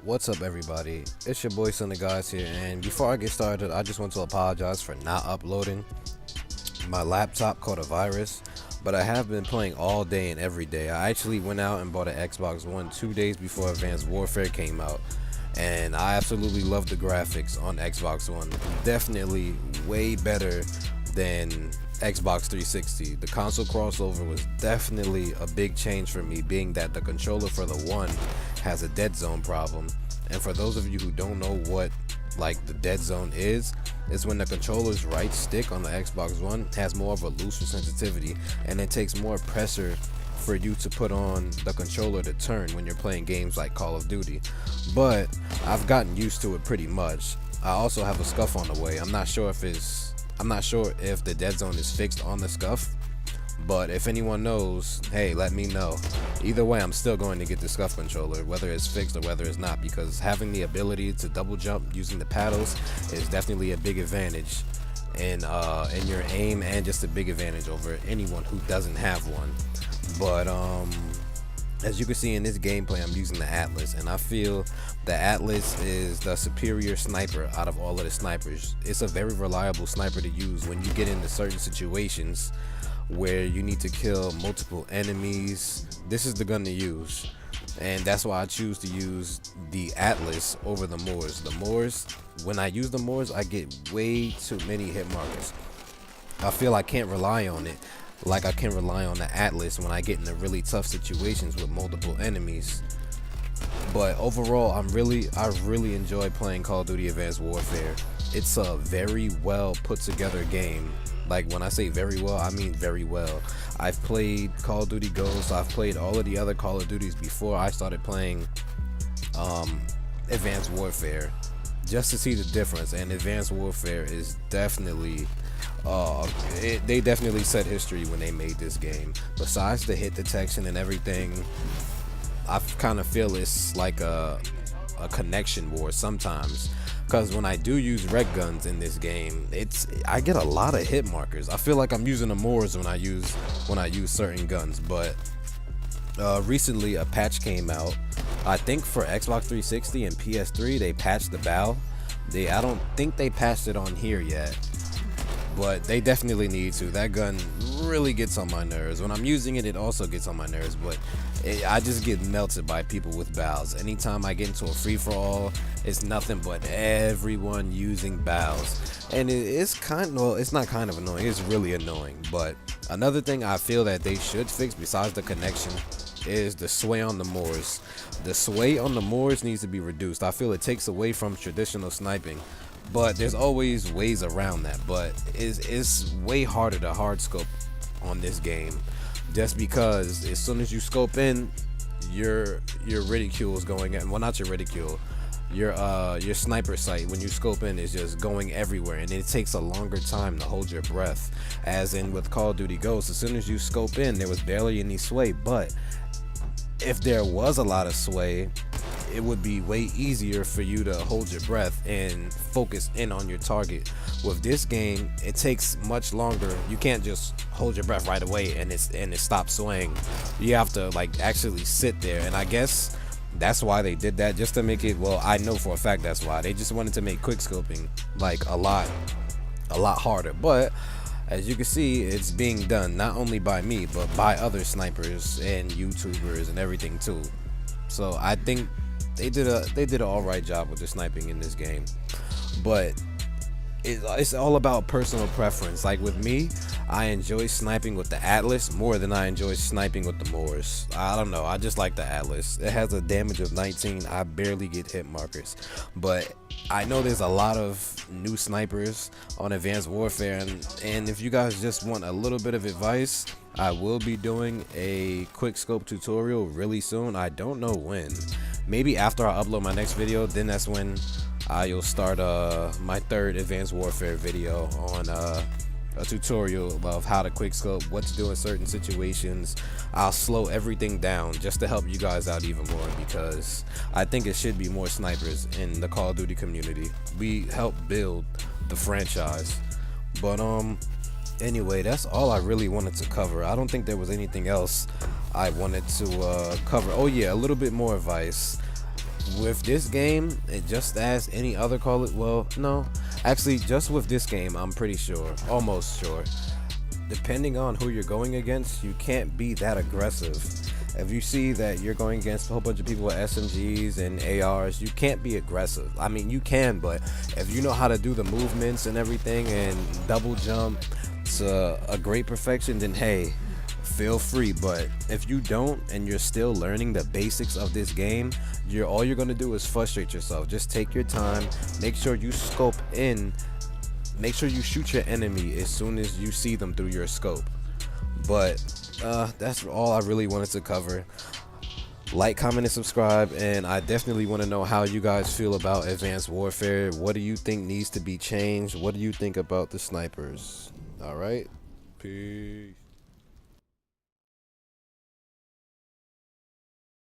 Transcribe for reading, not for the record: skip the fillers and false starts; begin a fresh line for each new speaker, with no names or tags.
What's up, everybody? It's your boy Son of Guys here, and before I get started, I just want to apologize for not uploading. My laptop caught a virus, but I have been playing all day and every day. I actually went out and bought an Xbox One 2 days before Advanced Warfare came out, and I absolutely love the graphics on Xbox One. Definitely way better than Xbox 360. The console crossover was definitely a big change for me, being that the controller for the One has a dead zone problem. And for those of you who don't know what the dead zone is when the controller's right stick on the Xbox One has more of a looser sensitivity, and it takes more pressure for you to put on the controller to turn when you're playing games like Call of Duty. But I've gotten used to it pretty much. I also have a scuff on the way. I'm not sure if the dead zone is fixed on the scuff, but if anyone knows, hey, let me know. Either way, I'm still going to get the scuff controller, whether it's fixed or whether it's not, because having the ability to double jump using the paddles is definitely a big advantage in your aim, and just a big advantage over anyone who doesn't have one. But as you can see in this gameplay, I'm using the Atlas, and I feel the Atlas is the superior sniper out of all of the snipers. It's a very reliable sniper to use when you get into certain situations where you need to kill multiple enemies. This is the gun to use, and that's why I choose to use the Atlas over the Moors. The Moors, when I use the Moors, I get way too many hit markers. I feel I can't rely on it like I can rely on the Atlas when I get into really tough situations with multiple enemies. But overall, I really enjoy playing Call of Duty Advanced Warfare. It's a very well put together game. Like, when I say very well, I mean very well. I've played Call of Duty Ghosts, I've played all of the other Call of Duties before I started playing Advanced Warfare, just to see the difference. And Advanced Warfare is definitely they definitely set history when they made this game. Besides the hit detection and everything, I kind of feel it's like a connection war sometimes, because when I do use red guns in this game, I get a lot of hit markers. I feel like I'm using the Moors when I use certain guns. But recently a patch came out, I think for Xbox 360 and PS3. They patched the bow. I don't think they patched it on here yet, but they definitely need to. That gun really gets on my nerves. When I'm using it, it also gets on my nerves, but I just get melted by people with bows. Anytime I get into a free-for-all, it's nothing but everyone using bows, and it's not kind of annoying, it's really annoying. But another thing I feel that they should fix, besides the connection, is the sway on the Moors. The sway on the Moors needs to be reduced. I feel it takes away from traditional sniping, but there's always ways around that. But it's way harder to hard scope on this game, just because as soon as you scope in, your reticule is going in. Well, not your reticule, your sniper sight, when you scope in, is just going everywhere, and it takes a longer time to hold your breath. As in with Call of Duty Ghosts, as soon as you scope in, there was barely any sway. But if there was a lot of sway, it would be way easier for you to hold your breath and focus in on your target. With this game, it takes much longer. You can't just hold your breath right away and it stops swaying. You have to actually sit there, and I guess that's why they did that, just to make it, well, I know for a fact that's why they just wanted to make quick scoping a lot harder. But as you can see, it's being done not only by me, but by other snipers and YouTubers and everything too. So I think they did an alright job with the sniping in this game. But it's all about personal preference. Like with me, I enjoy sniping with the Atlas more than I enjoy sniping with the Moors. I don't know, I just like the Atlas. It has a damage of 19. I barely get hit markers. But I know there's a lot of new snipers on Advanced Warfare, and if you guys just want a little bit of advice, I will be doing a quick scope tutorial really soon. I don't know when. Maybe after I upload my next video, then that's when you'll start my third Advanced Warfare video on a tutorial of how to quick scope, what to do in certain situations. I'll slow everything down just to help you guys out even more, because I think it should be more snipers in the Call of Duty community. We help build the franchise. But anyway, that's all I really wanted to cover. I don't think there was anything else I wanted to cover. Oh yeah, a little bit more advice. with this game, and just as any other Call of, well, no, actually, just with this game, I'm pretty sure, almost sure, depending on who you're going against, you can't be that aggressive. If you see that you're going against a whole bunch of people with SMGs and ARs, you can't be aggressive. I mean, you can, but if you know how to do the movements and everything and double jump to a great perfection, then hey, feel free. But if you don't and you're still learning the basics of this game, all you're gonna do is frustrate yourself. Just take your time, make sure you scope in, make sure you shoot your enemy as soon as you see them through your scope. But that's all I really wanted to cover. Like, comment, and subscribe, and I definitely want to know how you guys feel about Advanced Warfare. What do you think needs to be changed? What do you think about the snipers? All right, peace.